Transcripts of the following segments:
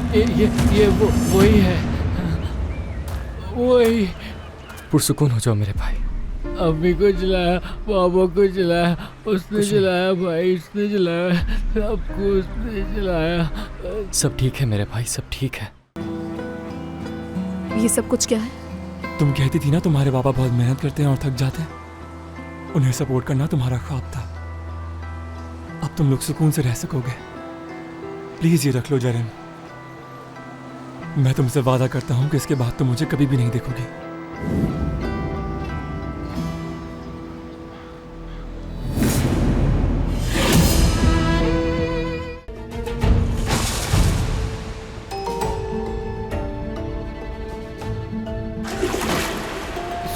ये वही है, वही। पुरसुकून हो जाओ मेरे भाई। अम्मी को जलाया, पापा को जलाया, उसने कुछ नहीं। जलाया भाई, उसने जलाया, सबको उसने जलाया। सब ठीक है मेरे भाई, सब ठीक है। ये सब कुछ क्या है? तुम कहती थी ना तुम्हारे पापा बहुत मेहनत करते हैं और थक जाते हैं। उन्हें सपोर्ट करना तुम्हारा ख्वाब था। अब तुम लोग सुकून से रह सकोगे। प्लीज ये रख लो जरन। मैं तुमसे वादा करता हूं कि इसके बाद तुम मुझे कभी भी नहीं देखोगी।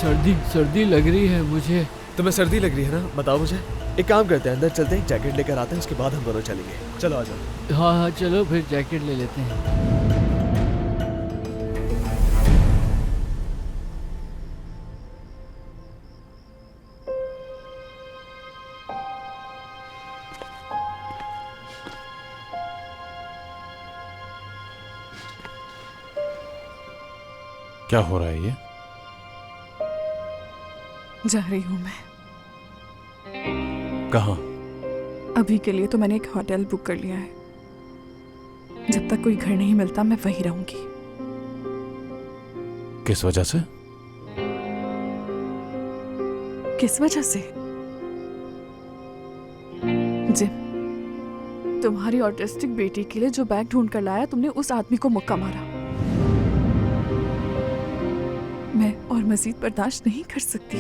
सर्दी सर्दी लग रही है मुझे। तुम्हें सर्दी लग रही है ना? बताओ मुझे। एक काम करते हैं, अंदर चलते हैं, जैकेट लेकर आते हैं, उसके बाद हम दोनों चलेंगे। चलो आ जाओ। हाँ हाँ चलो फिर जैकेट ले लेते हैं। क्या हो रहा है ये? जा रही हूँ मैं। कहाँ? अभी के लिए तो मैंने एक होटल बुक कर लिया है। जब तक कोई घर नहीं मिलता मैं वहीं रहूंगी। किस वजह से? किस वजह से? जिम। तुम्हारी ऑटिस्टिक बेटी के लिए जो बैग ढूंढ कर लाया, तुमने उस आदमी को मुक्का मारा। मैं और मजीद बर्दाश्त नहीं कर सकती।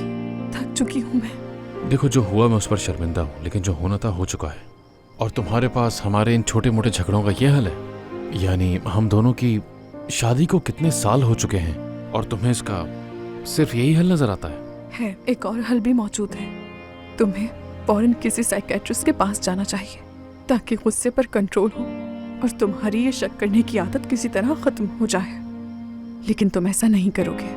थक चुकी हूं मैं। देखो, जो हुआ मैं उस पर शर्मिंदा हूँ, लेकिन जो होना था हो चुका है। और तुम्हारे पास हमारे इन छोटे मोटे झगड़ों का ये हल है? यानी हम दोनों की शादी को कितने साल हो चुके हैं और तुम्हें इसका सिर्फ यही हल नजर आता है? एक और हल भी मौजूद है। तुम्हें फौरन किसी साइकेट्रिस्ट के पास जाना चाहिए ताकि गुस्से पर कंट्रोल हो और तुम्हारी ये शक करने की आदत किसी तरह खत्म हो जाए। लेकिन तुम ऐसा नहीं करोगे।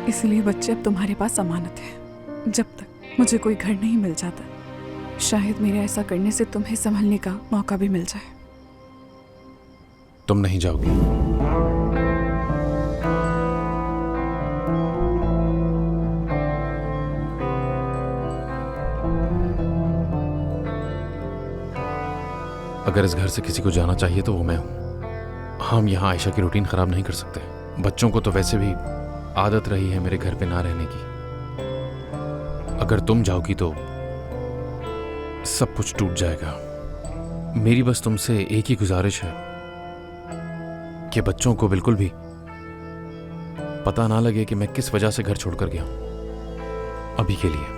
इसलिए बच्चे अब तुम्हारे पास अमानत है। जब तक मुझे कोई घर नहीं मिल जाता, शायद मेरे ऐसा करने से तुम्हें संभलने का मौका भी मिल जाए। तुम नहीं जाओगी? अगर इस घर से किसी को जाना चाहिए तो वो मैं हूं। हम यहाँ आयशा की रूटीन खराब नहीं कर सकते। बच्चों को तो वैसे भी आदत रही है मेरे घर पे ना रहने की। अगर तुम जाओगी तो सब कुछ टूट जाएगा। मेरी बस तुमसे एक ही गुजारिश है कि बच्चों को बिल्कुल भी पता ना लगे कि मैं किस वजह से घर छोड़कर गया हूं, अभी के लिए।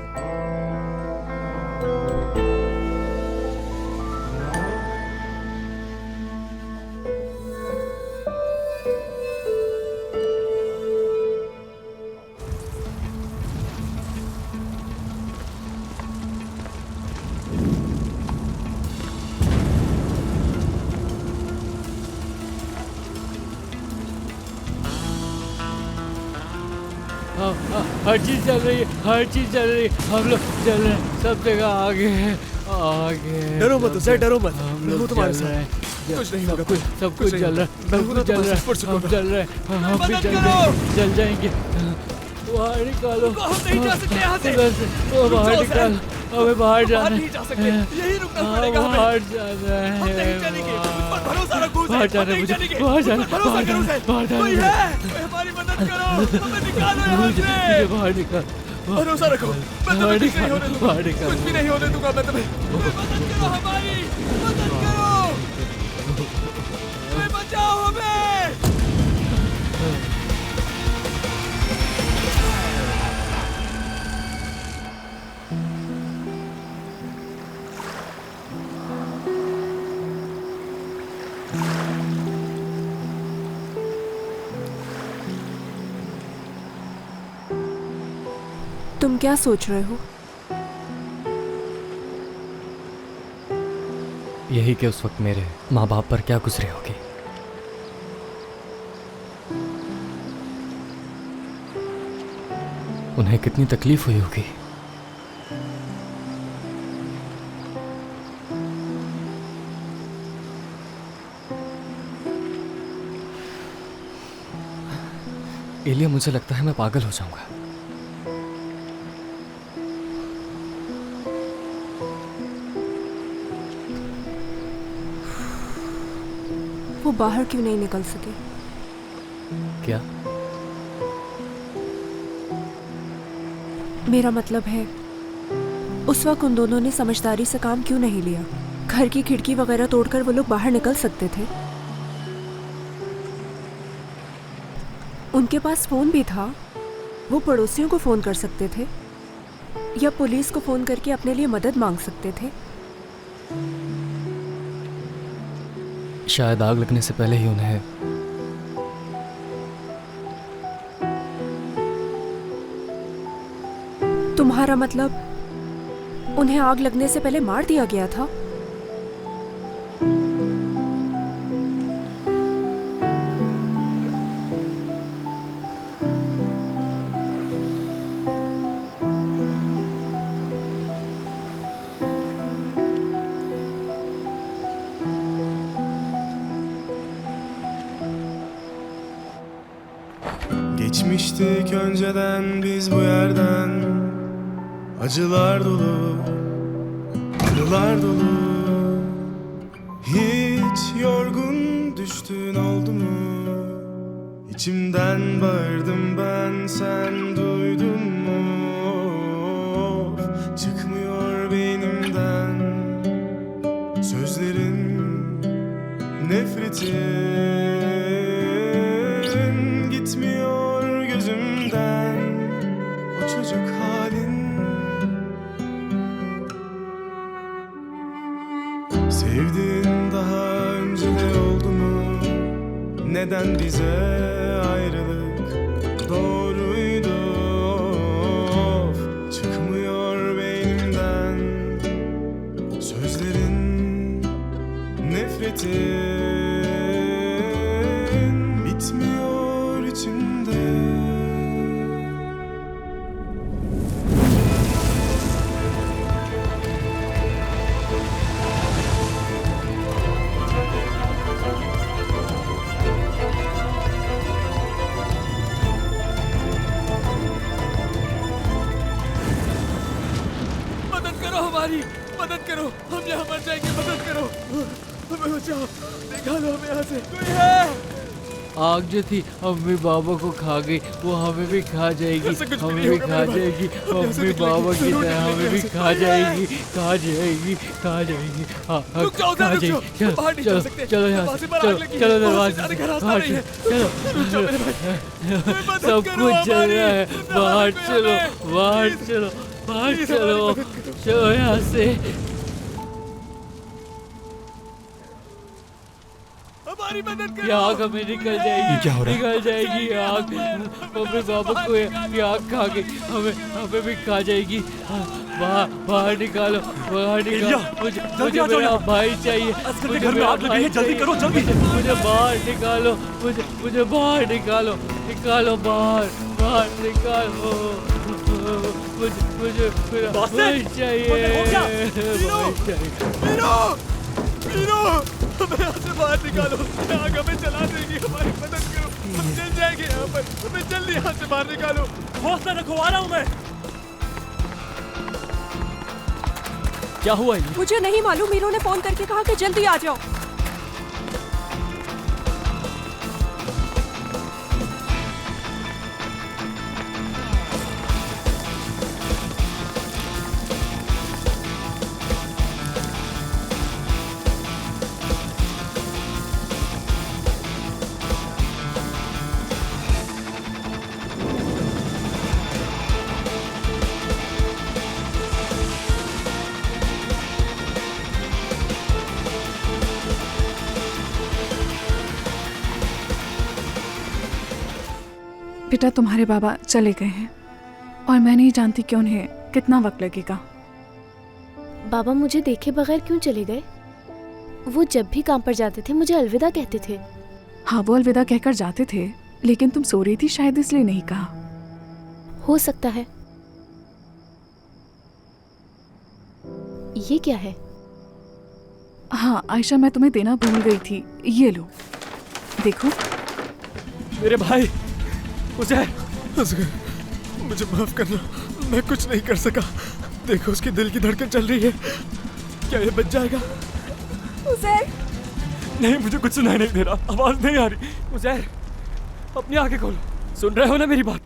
हर चीज चल रही है, हर चीज चल रही है। हम लोग चल रहे हैं, सब जगह आगे है, आगे। डरो मत उसे, डरो मत। हम मैं हूं लोग तुम्हारे चल रहे साथ। हैं। कुछ नहीं होगा। सब कुछ चल रहा है, सब कुछ चल रहा है। हम चल रहे हैं, हम भी चल जाएंगे। बाहर निकालो। हम नहीं जा सकते यहाँ से। उधर से, वो बाहर निकालो। हमें बाहर जाना है। नहीं जा सकते, यही रुकना पड़ेगा हमें। बाहर जाना है। हम नहीं चलेंगे। मुझ पर भरोसा रखो उसे। बाहर जाना है हम नहीं मुझे, चलेंगे। बाहर मुझ पर जाना, भरोसा बाहर करो जाना, उसे। बाहर जाना कोई है। है? कोई हमारी मदद करो। हमें निकालो यहाँ मुझे से। बाहर निकाल। भरोसा रखो। मैं तुम्हें कुछ नहीं होने दूंगा। कुछ भी नहीं होने दूंगा मैं तुम्हें। मदद करो हमारी, मदद करो। बचाओ हमें। तुम क्या सोच रहे हो? यही कि उस वक्त मेरे माँ बाप पर क्या गुजरी होगी। उन्हें कितनी तकलीफ हुई होगी। एलिया, मुझे लगता है मैं पागल हो जाऊंगा। वो बाहर क्यों नहीं निकल सके? क्या? मेरा मतलब है, उस वक्त उन दोनों ने समझदारी से काम क्यों नहीं लिया? घर की खिड़की वगैरह तोड़कर वो लोग बाहर निकल सकते थे। उनके पास फोन भी था, वो पड़ोसियों को फोन कर सकते थे या पुलिस को फोन करके अपने लिए मदद मांग सकते थे। शायद आग लगने से पहले ही उन्हें तुम्हारा मतलब उन्हें आग लगने से पहले मार दिया गया था? Geçmiştik önceden biz bu yerden. Acılar dolu, anılar dolu. Hiç yorgun düştüğün oldu mu? İçimden bağırdım ben, sen duydun mu? Of, çıkmıyor beynimden sözlerin, nefretin. Gitmiyor gözümden o çocuk halin. Sevdiğin daha önce de oldu mu? Neden bize ayrılık doğruydu? Of, çıkmıyor beynimden sözlerin, nefretin. Bitmiyor içimde. मदद करो हमारी, मदद करो, हम यहाँ मर जाएंगे, मदद करो, हमें बचाओ, निकालो हमें यहाँ से, कोई है? आग जो थी अम्मी बाबा को खा गई, वो हमें भी खा जाएगी, ऐसा कुछ भी हमें नहीं भी होगा खा मेरे भाई। जाएगी, हम यहाँ से अम्मी निकलेंगे, बाबा की जरूर तरह हमें भी निकलेंगे। खा जाएगी, खा जाएगी, खा जाएगी, हाँ, हाँ, रुक जाओ, खा रुक जाएगी। जाओ, हम बाहर नहीं चलो जा सकते। चलो यहाँ दरवाजे से, पर आग चलो लगी है, चलो वहाँ दरवाजे से जाने का से रास्ता बाहर नहीं है। चलो रुक जाओ मेरे भाई, मदद सब करो कुछ चल हमारी, रहा है, बाहर हमें, चलो, हमें, बाहर प्लीज, चलो, बाहर प्लीज चलो, हमारी मदद करो। चलो यहाँ से। हमारी मदद करो। ये आग हमें निकल जाएगी, क्या हो रहा है? निकल जाएगी ये आग, मम्मी बाबा को ये आग खा गई, हमें भी खा जाएगी। बाहर बाहर निकालो, बाहर निकालो, मुझे आ जाओ मेरा यहाँ। भाई चाहिए, अस्कर के मुझे घर में मेरा आग लगी भाई है, जल्दी चाहिए, करो, जल्दी। मुझे बाहर निकालो, मुझे बाहर निकालो, निकालो बाहर, बाहर निकालो, मुझे मेरा बासित, भाई चाहिए, हो गया? भाई चाहिए। मीनो, मीनो, हमें यहाँ से बाहर निकालो, ये आग हमें जला देगी, हमारी मदद करो, हम जल जाएंगे यहाँ पर, हमें जल्दी यहाँ से बाहर निकालो। हौसला रखो, आ रहा हूँ मैं। क्या हुआ ये? मुझे नहीं मालूम, मीरू ने फोन करके कहा कि जल्दी आ जाओ। बेटा, तुम्हारे बाबा चले गए हैं और मैं नहीं जानती कि उन्हें कितना वक्त लगेगा। बाबा मुझे देखे बगैर क्यों चले गए? वो जब भी काम पर जाते थे मुझे अलविदा कहते थे। हाँ, वो अलविदा कहकर जाते थे, लेकिन तुम सो रही थी, शायद इसलिए नहीं कहा। हो सकता है। ये क्या है? हाँ आयशा, मैं तुम्हें देना भूल गई थी, ये लो, देखो। मेरे भाई, असगर, मुझे माफ करना, मैं कुछ नहीं कर सका। देखो उसकी दिल की धड़कन चल रही है, क्या ये बच जाएगा? उज़ैर, नहीं, मुझे कुछ सुनाई नहीं दे रहा, आवाज नहीं आ रही। उज़ैर, अपनी आंखें खोलो, सुन रहे हो ना मेरी बात?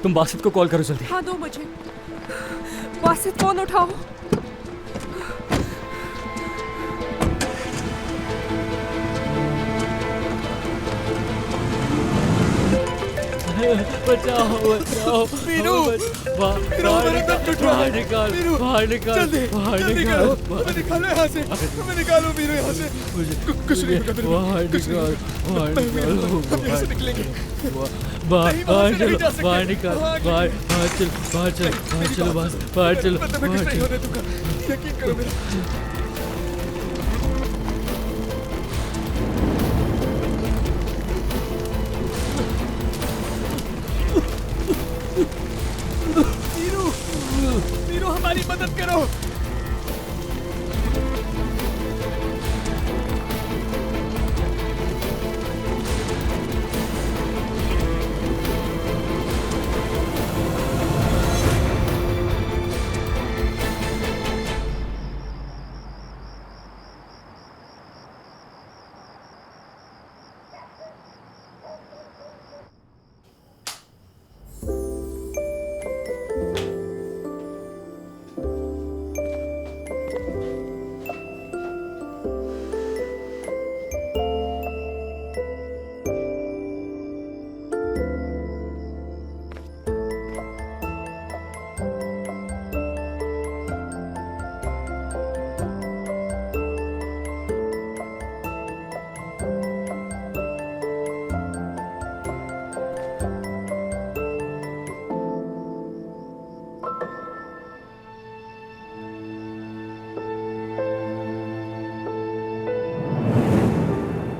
तुम बासित को कॉल करो जल्दी। हाँ दो मुझे। बासित फोन उठाओ। बचाओ बचाओ मीनू, मीनू, हमारा दम घुट रहा है। बाहर निकाल, मीनू, बाहर निकाल, जल्दी, बाहर जल्दी निकाल, करो, हमें निकालो यहाँ से, हमें निकालो मीनू यहाँ से। कुछ नहीं होगा मेरे को, बाहर कुछ नहीं निकाल, होगा। बाहर मैं हूँ यहाँ, निकालो, हम यहाँ से निकलेंगे। बाहर नहीं, वहाँ से नहीं चलो, जा सकते। बाहर निकाल, वहाँ बाहर बाहर चल, बाहर चल, बाहर चलो, बाहर चलो, मैं तुम्हें कुछ बाहर नहीं चलो। होने दूंगा, यकीन करो मेरा। मीनू, मीनू, हमारी मदद करो।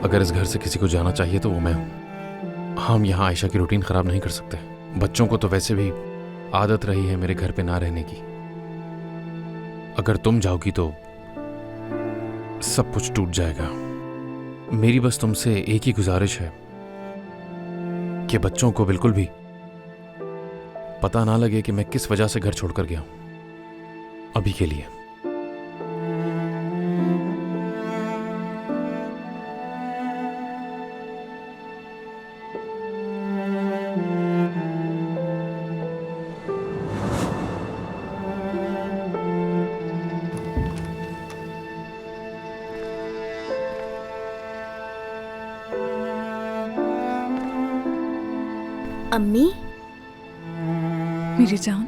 अगर इस घर से किसी को जाना चाहिए तो वो मैं हूं। हम यहाँ आयशा की रूटीन खराब नहीं कर सकते। बच्चों को तो वैसे भी आदत रही है मेरे घर पे ना रहने की। अगर तुम जाओगी तो सब कुछ टूट जाएगा। मेरी बस तुमसे एक ही गुजारिश है कि बच्चों को बिल्कुल भी पता ना लगे कि मैं किस वजह से घर छोड़कर गया हूं। अभी के लिए। अम्मी, मेरी जान,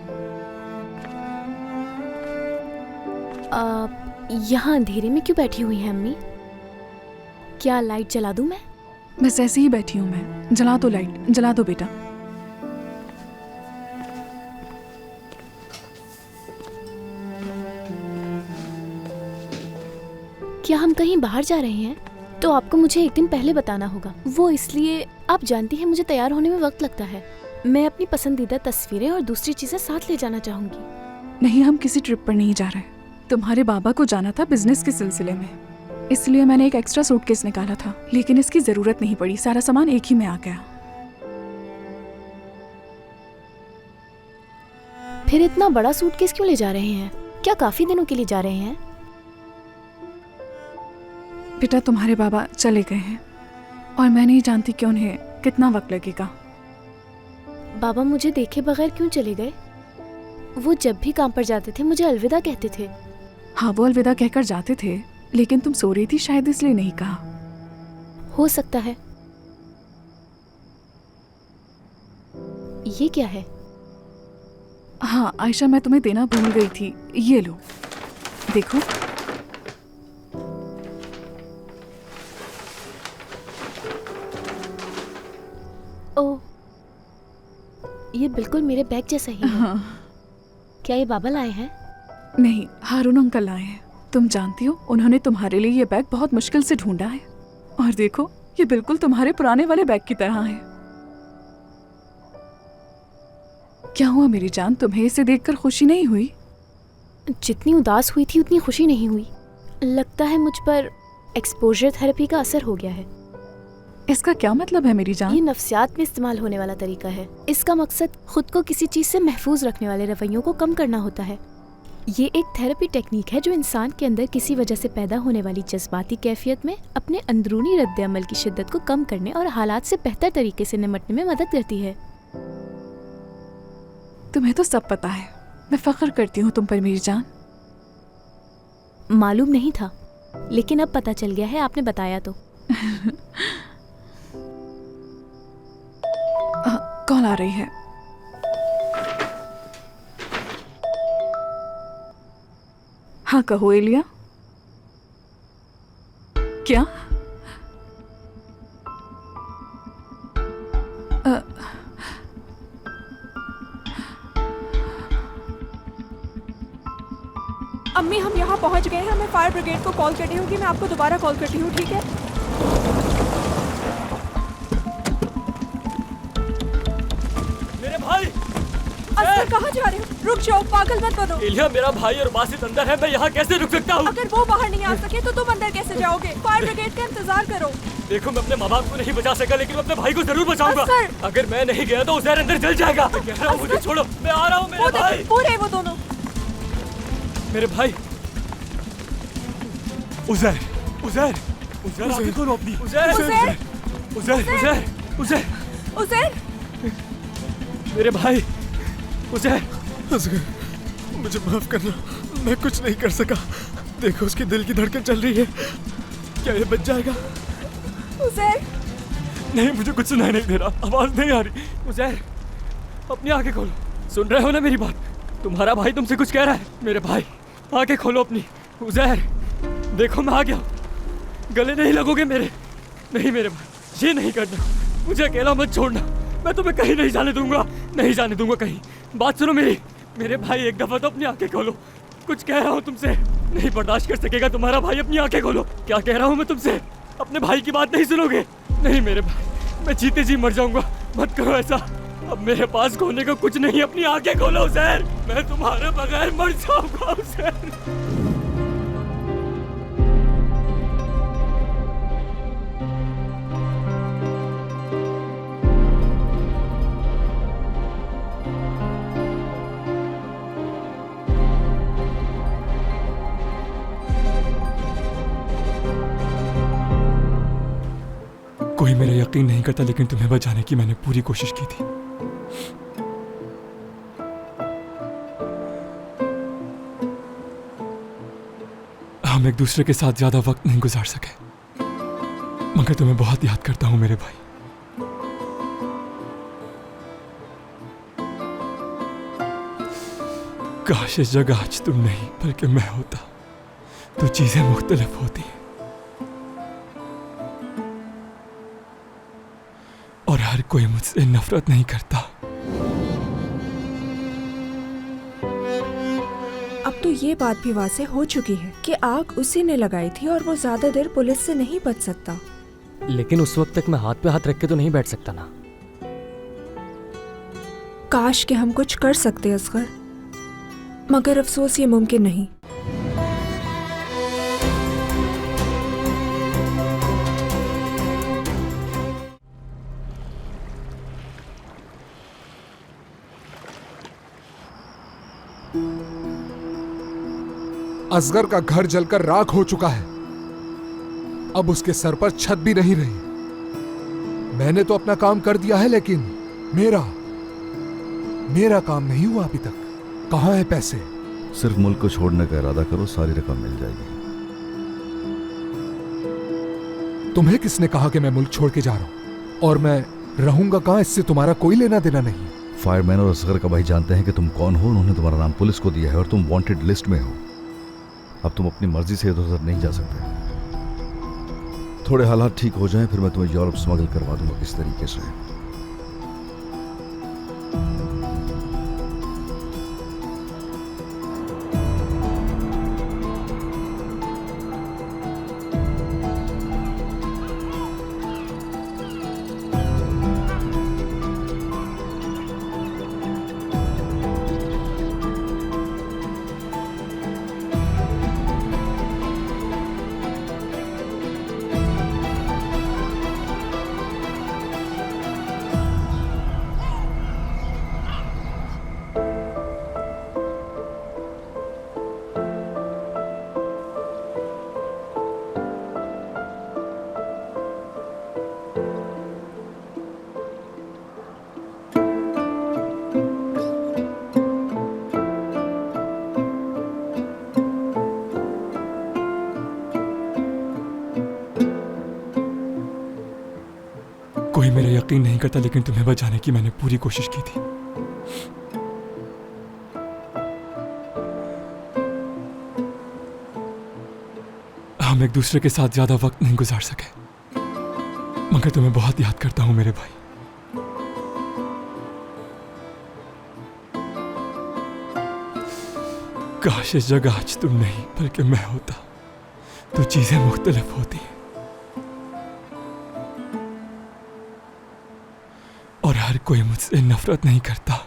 आप यहाँ अंधेरे में क्यों बैठी हुई हैं अम्मी? क्या लाइट जला दूं मैं? बस ऐसे ही बैठी हूँ मैं। जला दो लाइट, जला दो बेटा। क्या हम कहीं बाहर जा रहे हैं? तो आपको मुझे एक दिन पहले बताना होगा। वो इसलिए, आप जानती हैं मुझे तैयार होने में वक्त लगता है। मैं अपनी पसंदीदा तस्वीरें और दूसरी चीजें साथ ले जाना चाहूंगी। नहीं, हम किसी ट्रिप पर नहीं जा रहे। तुम्हारे बाबा को जाना था बिजनेस के सिलसिले में, इसलिए मैंने एक एक्स्ट्रा सूटकेस निकाला था, लेकिन इसकी जरूरत नहीं पड़ी। सारा सामान एक ही में आ गया। फिर इतना बड़ा सूटकेस क्यों ले जा रहे हैं? क्या काफी दिनों के लिए जा रहे हैं? बेटा, तुम्हारे बाबा चले गए हैं और मैं नहीं जानती कि उन्हें कितना वक्त लगेगा। बाबा मुझे देखे बगैर क्यों चले गए? वो जब भी काम पर जाते थे मुझे अलविदा कहते थे। हाँ, वो अलविदा कहकर जाते थे, लेकिन तुम सो रही थी शायद, इसलिए नहीं कहा। हो सकता है। ये क्या है? हाँ आयशा, मैं तुम्हें देना भूल गई थी। ये लो, देखो। ओह, ये बिल्कुल मेरे बैग जैसा ही है। हाँ। क्या ये बाबा लाए हैं? नहीं, हारून अंकल लाए हैं। तुम जानती हो, उन्होंने तुम्हारे लिए ये बैग बहुत मुश्किल से ढूंढा है। और देखो, ये बिल्कुल तुम्हारे पुराने वाले बैग की तरह है। क्या हुआ मेरी जान, तुम्हें इसे देखकर खुशी नहीं हुई? जितनी उदास हुई थी उतनी खुशी नहीं हुई। लगता है मुझ पर एक्सपोजर थेरेपी का असर हो गया है। इसका क्या मतलब है मेरी जान? ये नफ्सियात में इस्तेमाल होने वाला तरीका है। इसका मकसद खुद को किसी चीज से महफूज रखने वाले रवैयों को कम करना होता है। ये एक थेरेपी टेक्निक है जो इंसान के अंदर किसी वजह से पैदा होने वाली जज्बाती कैफियत में अपने अंदरूनी रद्द-ए-अमल की शिद्दत को कम करने और हालात से बेहतर तरीके से निपटने में मदद करती है। तुम्हें तो सब पता है। मैं फख्र करती हूँ तुम पर मेरी जान। मालूम नहीं था, लेकिन अब पता चल गया है, आपने बताया तो। कॉल आ रही है। हाँ कहो एलिया। क्या? अम्मी हम यहाँ पहुँच गए हैं। मैं फायर ब्रिगेड को कॉल करती हूँ कि मैं आपको दोबारा कॉल करती हूँ, ठीक है? मेरे भाई! असगर कहाँ जा रहे हो? रुक जाओ, पागल मत बनो। एलिया, मेरा भाई और बासित अंदर है, मैं यहाँ कैसे रुक सकता हूँ? अगर वो बाहर नहीं आ सके तो तुम अंदर कैसे जाओगे? फायर ब्रिगेड का इंतजार करो। देखो, मैं अपने माँ बाप को नहीं बचा सका, लेकिन मैं अपने भाई को जरूर बचाऊंगा। असगर! अगर मैं नहीं गया तो उज़ैर अंदर जल जाएगा। मैं कह रहा हूँ, मुझे छोड़ो, मैं आ रहा हूँ मेरे भाई। वो रहे वो दोनों। मेरे भाई, उज़ैर, उज़ैर, उज़ैर, आंखें खोलो अपनी। उज़ैर, उज़ैर! उज़ैर, उज़ैर, उज़ैर, उज़ैर! मेरे भाई, उज़ैर। असगर, मुझे माफ करना, मैं कुछ नहीं कर सका। देखो उसकी दिल की धड़कन चल रही है। क्या ये बच जाएगा? उज़ैर! नहीं, मुझे कुछ सुनाई नहीं दे रहा, आवाज नहीं आ रही। उज़ैर, अपनी आंखें खोलो। सुन रहे हो ना मेरी बात? तुम्हारा भाई तुमसे कुछ कह रहा है। मेरे भाई, आंखें खोलो अपनी। उज़ैर, देखो मैं आ गया हूँ। गले नहीं लगोगे मेरे? नहीं मेरे भाई, ये नहीं करना। मुझे अकेला मत छोड़ना। मैं तुम्हें कहीं नहीं जाने दूंगा, नहीं जाने दूंगा कहीं। बात सुनो मेरी। मेरे भाई, एक दफा तो अपनी आंखें खोलो। कुछ कह रहा हूँ तुमसे, नहीं बर्दाश्त कर सकेगा तुम्हारा भाई। अपनी आंखें खोलो। क्या कह रहा हूँ मैं तुमसे? अपने भाई की बात नहीं सुनोगे? नहीं मेरे भाई, मैं जीते जी मर जाऊंगा। मत करो ऐसा। अब मेरे पास खोने को कुछ नहीं। अपनी आंखें खोलो उज़ैर, मैं तुम्हारे बगैर मर जाऊंगा उज़ैर। कोई मेरा यकीन नहीं करता, लेकिन तुम्हें बचाने की मैंने पूरी कोशिश की थी। हम एक दूसरे के साथ ज्यादा वक्त नहीं गुजार सके, मगर तुम्हें बहुत याद करता हूं मेरे भाई। काश इस जगह आज तुम नहीं बल्कि मैं होता तो चीजें मुख्तलिफ होती। और हर कोई मुझसे नफरत नहीं करता। अब तो ये बात भी वाज़ेह हो चुकी है कि आग उसी ने लगाई थी और वो ज्यादा देर पुलिस से नहीं बच सकता। लेकिन उस वक्त तक मैं हाथ पे हाथ रख के तो नहीं बैठ सकता ना। काश कि हम कुछ कर सकते असगर, मगर अफसोस ये मुमकिन नहीं। असगर का घर जलकर राख हो चुका है। अब उसके सर पर छत भी नहीं रही। मैंने तो अपना काम कर दिया है, लेकिन मेरा काम नहीं हुआ अभी तक। कहाँ है पैसे? सिर्फ मुल्क को छोड़ने का इरादा करो, सारी रकम मिल जाएगी। तुम्हें किसने कहा कि मैं मुल्क छोड़ के जा रहा हूँ? और मैं रहूंगा कहाँ, इससे तुम्हारा कोई लेना देना नहीं। फायरमैन और असगर का भाई जानते हैं कि तुम कौन हो। उन्होंने तुम्हारा नाम पुलिस को दिया है और तुम वांटेड लिस्ट में हो। अब तुम अपनी मर्जी से इधर उधर नहीं जा सकते। थोड़े हालात ठीक हो जाएं, फिर मैं तुम्हें यूरोप स्मगल करवा दूंगा किस तरीके से। भाई मेरा यकीन नहीं करता, लेकिन तुम्हें बचाने की मैंने पूरी कोशिश की थी। हम एक दूसरे के साथ ज्यादा वक्त नहीं गुजार सके, मगर तुम्हें बहुत याद करता हूं मेरे भाई। काश इस जगह आज तुम नहीं बल्कि मैं होता तो चीजें मुख्तलिफ होती हैं और हर कोई मुझसे नफरत नहीं करता।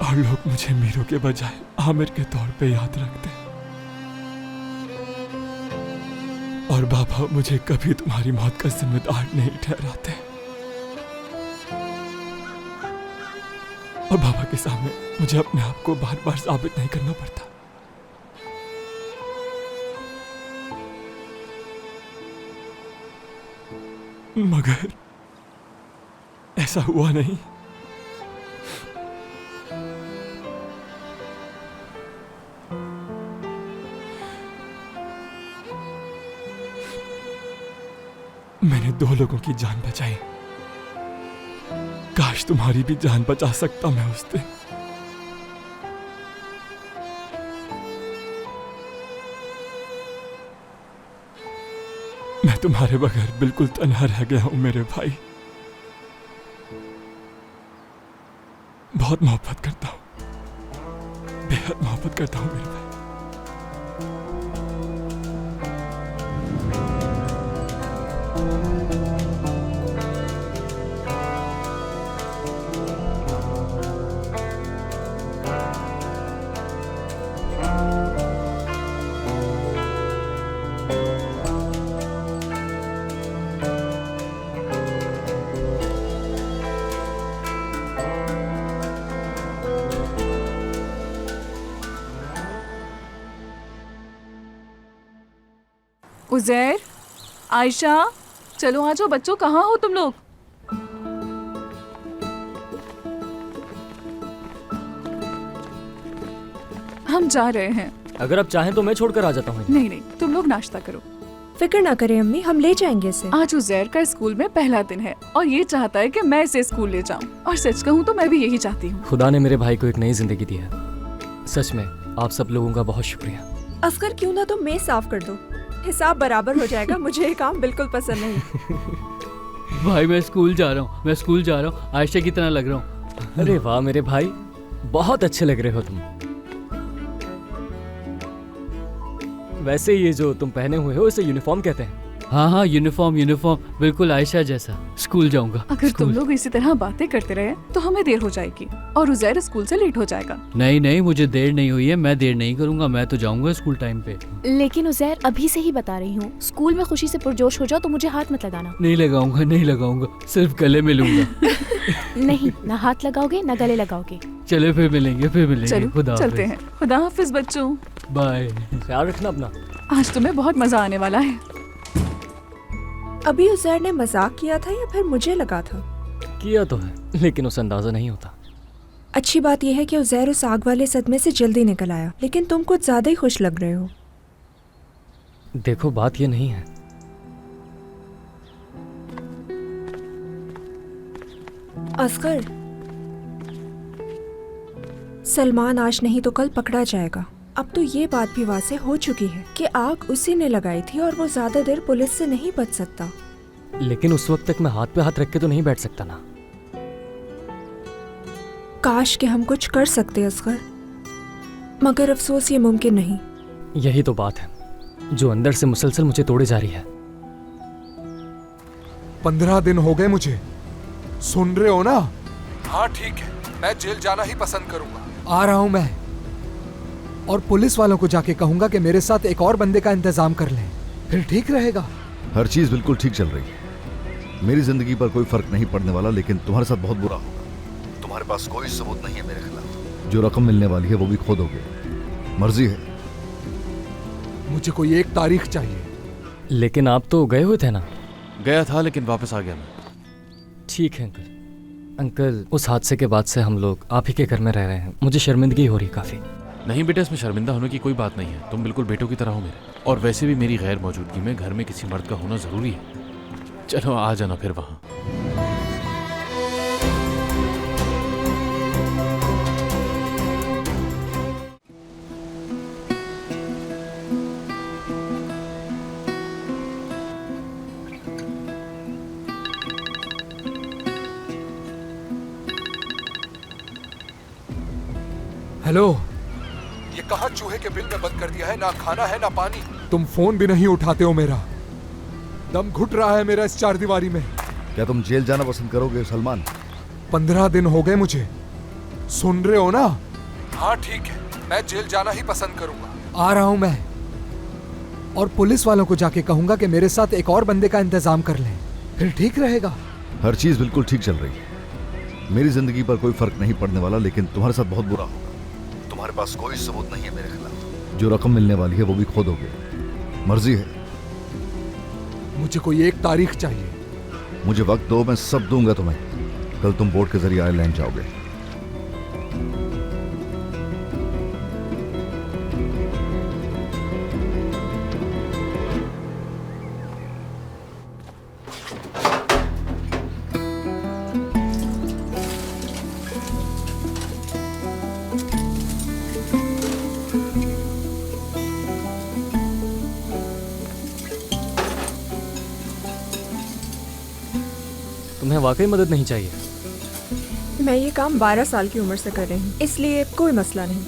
और लोग मुझे मीरू के बजाय आमिर के तौर पे याद रखते हैं, और बाबा मुझे कभी तुम्हारी मौत का जिम्मेदार नहीं ठहराते। और बाबा के सामने मुझे अपने आप को बार बार साबित नहीं करना पड़ता। मगर ऐसा हुआ नहीं। मैंने 2 लोगों की जान बचाई। काश तुम्हारी भी जान बचा सकता मैं उस दिन। मैं तुम्हारे बगैर बिल्कुल तन्हा रह गया हूं मेरे भाई। बहुत मोहब्बत करता हूं, बेहद मोहब्बत करता हूं मेरे भाई। उज़ैर, आयशा, चलो आ जाओ बच्चों, कहाँ हो तुम लोग? हम जा रहे हैं। अगर आप चाहें तो मैं छोड़कर आ जाता हूँ। नहीं नहीं, तुम लोग नाश्ता करो। फिक्र ना करें अम्मी, हम ले जाएंगे इसे। आज उज़ैर का स्कूल में पहला दिन है और ये चाहता है कि मैं इसे स्कूल ले जाऊं, और सच कहूँ तो मैं भी यही चाहती हूँ। खुदा ने मेरे भाई को एक नई जिंदगी दी है। सच में आप सब लोगों का बहुत शुक्रिया। असगर क्यों ना तुम मेज साफ कर दो, हिसाब बराबर हो जाएगा। मुझे ये काम बिल्कुल पसंद नहीं। भाई मैं स्कूल जा रहा हूँ, मैं स्कूल जा रहा हूँ, आयशा की तरह लग रहा हूँ। अरे वाह मेरे भाई, बहुत अच्छे लग रहे हो तुम। वैसे ये जो तुम पहने हुए हो इसे यूनिफॉर्म कहते हैं। हाँ हाँ, यूनिफॉर्म यूनिफॉर्म, बिल्कुल आयशा जैसा। स्कूल जाऊंगा। अगर तुम लोग इसी तरह बातें करते रहे तो हमें देर हो जाएगी और उज़ैर स्कूल से लेट हो जाएगा। नहीं नहीं, मुझे देर नहीं हुई है, मैं देर नहीं करूंगा, मैं तो जाऊंगा स्कूल टाइम पे। लेकिन उज़ैर अभी से ही बता रही हूँ, स्कूल में खुशी से पुरजोश हो जाओ तो मुझे हाथ मत लगाना। नहीं लगाऊंगा, नहीं लगाऊंगा, सिर्फ गले में लूंगा। नहीं, ना हाथ लगाओगे ना गले लगाओगे। चले फिर मिलेंगे, फिर मिलेंगे। चलो खुदा चलते हैं। खुदा हाफिज बच्चों। बाय। ख्याल रखना अपना। आज तुम्हें बहुत मजा आने वाला है। अभी उज़ैर ने मजाक किया था या फिर मुझे लगा था? किया तो है, लेकिन उसे अंदाजा नहीं होता। अच्छी बात यह है कि उज़ैर उस आग वाले सदमे से जल्दी निकल आया, लेकिन तुम कुछ ज्यादा ही खुश लग रहे हो। देखो बात ये नहीं है। असगर, सलमान आज नहीं तो कल पकड़ा जाएगा। अब तो ये बात भी वाज़ेह हो चुकी है कि आग उसी ने लगाई थी और वो ज्यादा देर पुलिस से नहीं बच सकता। लेकिन उस वक्त तक मैं हाथ पे हाथ रख के तो नहीं बैठ सकता ना। काश कि हम कुछ कर सकते असगर, मगर अफसोस ये मुमकिन नहीं। यही तो बात है जो अंदर से मुसलसल मुझे तोड़े जा रही है। 15 दिन हो गए मुझे, सुन रहे हो ना? हाँ ठीक है, मैं जेल जाना ही पसंद करूंगा। आ रहा हूं मैं, और पुलिस वालों को जाके कहूंगा कि मेरे साथ एक और बंदे का इंतजाम कर लें, फिर ठीक रहेगा। हर चीज बिल्कुल ठीक चल रही है। मेरी जिंदगी पर कोई फर्क नहीं पड़ने वाला, लेकिन तुम्हारे साथ बहुत बुरा होगा। तुम्हारे पास कोई सबूत नहीं है मेरे खिलाफ। जो रकम मिलने वाली है वो भी खो दोगे। मर्जी है। मुझे कोई एक तारीख चाहिए। लेकिन आप तो गए हुए थे ना? गया था लेकिन वापस आ गया मैं। ठीक है अंकल। अंकल, उस हादसे के बाद से हम लोग आप ही के घर में रह रहे हैं। मुझे शर्मिंदगी हो रही काफ़ी। नहीं बेटा, इसमें शर्मिंदा होने की कोई बात नहीं है। तुम बिल्कुल बेटों की तरह हो मेरे, और वैसे भी मेरी गैर मौजूदगी में घर में किसी मर्द का होना ज़रूरी है। चलो आ जाना फिर वहाँ। हेलो, ये कहाँ चूहे के बिल में बंद कर दिया है? ना खाना है ना पानी। तुम फोन भी नहीं उठाते हो मेरा। दम घुट रहा है मेरा इस चारदीवारी में। क्या तुम जेल जाना पसंद करोगे सलमान? 15 दिन हो गए मुझे। सुन रहे हो ना? हाँ ठीक है, मैं जेल जाना ही पसंद करूंगा। आ रहा हूं मैं, और पुलिस वालों को जाके कहूंगा कि मेरे साथ एक और बंदे का इंतजाम कर लें, फिर ठीक रहेगा। हर चीज बिल्कुल ठीक चल रही है। मेरी जिंदगी पर कोई फर्क नहीं पड़ने वाला, लेकिन तुम्हारे साथ बहुत बुरा होगा। तुम्हारे पास कोई सबूत नहीं है मेरे खिलाफ। जो रकम मिलने वाली है वो भी खो दोगे। मर्जी है। मुझे कोई एक तारीख चाहिए। मुझे वक्त दो, मैं सब दूंगा तुम्हें। कल तुम बोट के जरिए आयरलैंड जाओगे। तुम्हें वाकई मदद नहीं चाहिए? मैं ये काम 12 साल की उम्र से कर रही हूँ, इसलिए कोई मसला नहीं।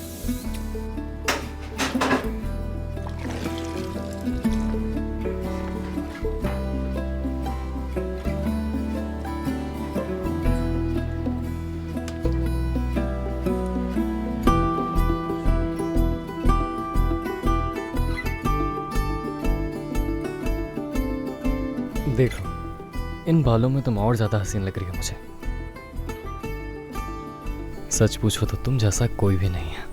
देखो, इन बालों में तुम और ज्यादा हसीन लग रही हो मुझे। सच पूछो तो तुम जैसा कोई भी नहीं है।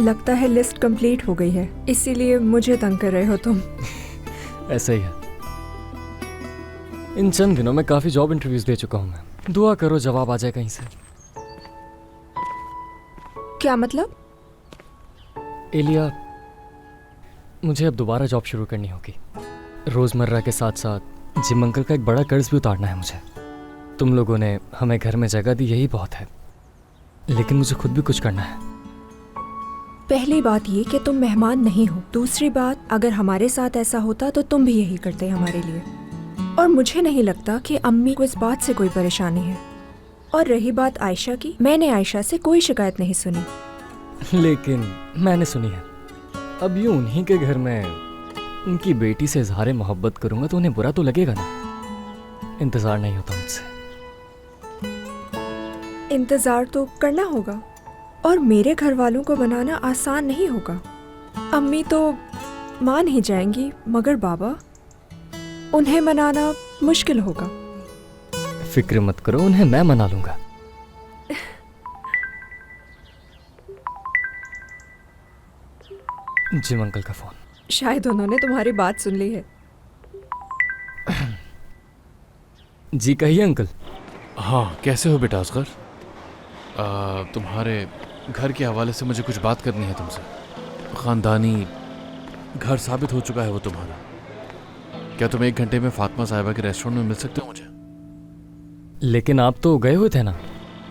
लगता है लिस्ट कंप्लीट हो गई है, इसीलिए मुझे तंग कर रहे हो तुम। ऐसा ही है। इन चंद दिनों में काफी जॉब इंटरव्यूज दे चुका हूं मैं। दुआ करो जवाब आ जाए कहीं से। क्या मतलब? एलिया, मुझे अब दोबारा जॉब शुरू करनी होगी। रोजमर्रा के साथ साथ जिम अंकल का एक बड़ा कर्ज भी उतारना है मुझे। तुम लोगों ने हमें घर में जगह दी, यही बहुत है, लेकिन मुझे खुद भी कुछ करना है। पहली बात ये कि तुम मेहमान नहीं हो। दूसरी बात, अगर हमारे साथ ऐसा होता तो तुम भी यही करते हमारे लिए। और मुझे नहीं लगता कि अम्मी को इस बात से कोई परेशानी है। और रही बात आयशा की, मैंने आयशा से कोई शिकायत नहीं सुनी। लेकिन मैंने सुनी है। अब यूं उन्हीं के घर में उनकी बेटी से इजहार मोहब्बत करूंगा तो उन्हें बुरा तो लगेगा ना। इंतजार नहीं होता मुझसे। इंतजार तो करना होगा, और मेरे घर वालों को बनाना आसान नहीं होगा। अम्मी तो मान ही जाएंगी, मगर बाबा, उन्हें मनाना मुश्किल होगा। फिक्र मत करो, उन्हें मैं मना लूंगा। जिम अंकल का फोन। शायद उन्होंने तुम्हारी बात सुन ली है। जी कहिए अंकल। हाँ, कैसे हो बेटा असगर? तुम्हारे घर के हवाले से मुझे कुछ बात करनी है तुमसे। ख़ानदानी घर साबित हो चुका है वो तुम्हारा। क्या तुम 1 घंटे में फातिमा साहिबा के रेस्टोरेंट में मिल सकते हो मुझे? लेकिन आप तो गए हुए थे ना?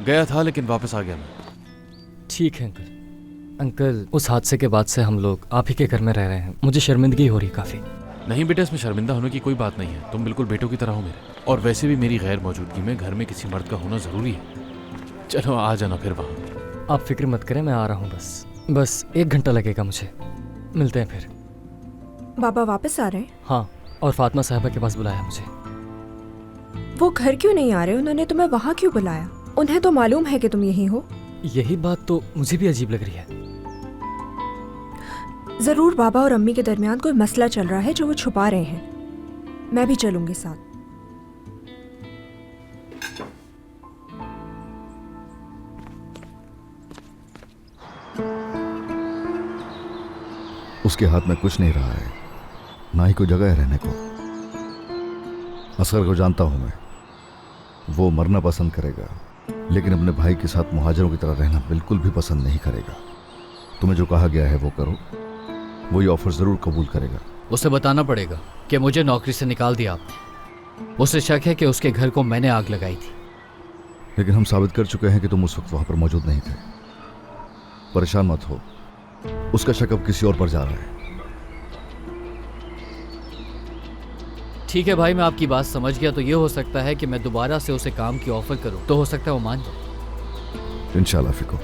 गया था लेकिन वापस आ गया मैं। ठीक है अंकल। अंकल, उस हादसे के बाद से हम लोग आप ही के घर में रह रहे हैं। मुझे शर्मिंदगी हो रही काफ़ी। नहीं बेटा, इसमें शर्मिंदा होने की कोई बात नहीं है। तुम बिल्कुल बेटों की तरह हो मेरे, और वैसे भी मेरी गैर मौजूदगी में घर में किसी मर्द का होना ज़रूरी है। चलो आ जाना फिर वहाँ। आप फिक्र मत करें, मैं आ रहा हूँ। बस 1 घंटा लगेगा मुझे। मिलते हैं फिर। बाबा वापस आ रहे हैं? हाँ, और फातिमा साहिबा के पास बुलाया मुझे। वो घर क्यों नहीं आ रहे? उन्होंने तुम्हें वहाँ क्यों बुलाया? उन्हें तो मालूम है कि तुम यहीं हो। यही बात तो मुझे भी अजीब लग रही है। जरूर बाबा और अम्मी के दरमियान कोई मसला चल रहा है जो वो छुपा रहे हैं। मैं भी चलूंगी साथ। उसके हाथ में कुछ नहीं रहा है, ना ही कोई जगह है रहने को। असगर को जानता हूं मैं, वो मरना पसंद करेगा, लेकिन अपने भाई के साथ मुहाजिरों की तरह रहना बिल्कुल भी पसंद नहीं करेगा। तुम्हें जो कहा गया है वो करो, वो ये ऑफर जरूर कबूल करेगा। उसे बताना पड़ेगा कि मुझे नौकरी से निकाल दिया आपने। उसे शक है कि उसके घर को मैंने आग लगाई थी। लेकिन हम साबित कर चुके हैं कि तुम उस वक्त वहां पर मौजूद नहीं थे। परेशान मत हो, उसका शक अब किसी और पर जा रहा है। ठीक है भाई, मैं आपकी बात समझ गया। तो ये हो सकता है कि मैं दोबारा से उसे काम की ऑफर करूं, तो हो सकता है वो मान जाए। इंशाल्लाह फिको।